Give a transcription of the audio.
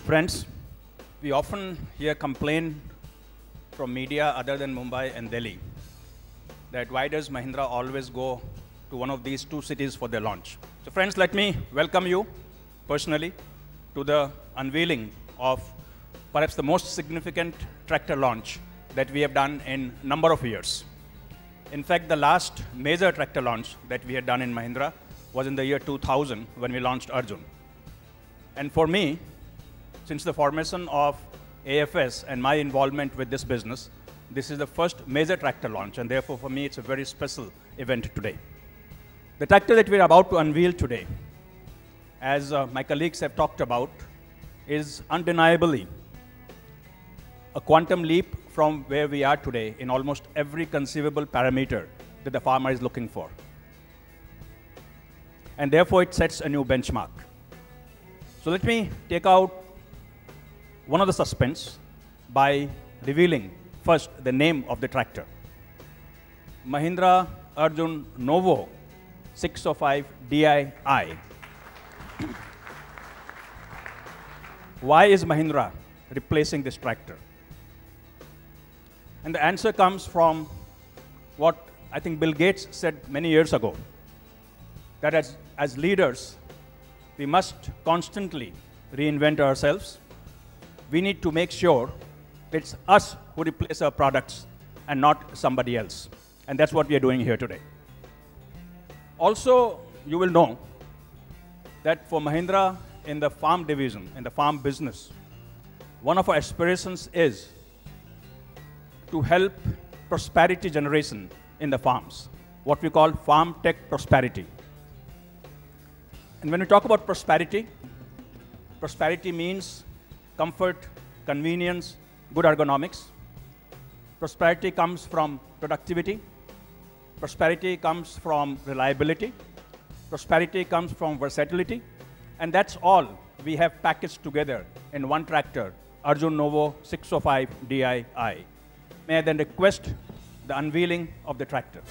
Friends, we often hear complaint from media other than Mumbai and Delhi that why does Mahindra always go to one of these two cities for their launch? So friends, let me welcome you personally to the unveiling of perhaps the most significant tractor launch that we have done in a number of years. In fact, the last major tractor launch that we had done in Mahindra was in the year 2000 when we launched Arjun. And for me, since the formation of AFS and my involvement with this business, this is the first major tractor launch, and therefore for me it's a very special event today. The tractor that we're about to unveil today, as my colleagues have talked about, is undeniably a quantum leap from where we are today in almost every conceivable parameter that the farmer is looking for. And therefore it sets a new benchmark. So let me take out one of the suspense by revealing first the name of the tractor. Mahindra Arjun Novo 605 DII. Why is Mahindra replacing this tractor? And the answer comes from what I think Bill Gates said many years ago, that as leaders, we must constantly reinvent ourselves. We need to make sure it's us who replace our products and not somebody else. And that's what we are doing here today. Also, you will know that for Mahindra in the farm division, in the farm business, one of our aspirations is to help prosperity generation in the farms, what we call farm tech prosperity. And when we talk about prosperity, prosperity means comfort, convenience, good ergonomics. Prosperity comes from productivity. Prosperity comes from reliability. Prosperity comes from versatility. And that's all we have packaged together in one tractor, Arjun Novo 605 DII. May I then request the unveiling of the tractor.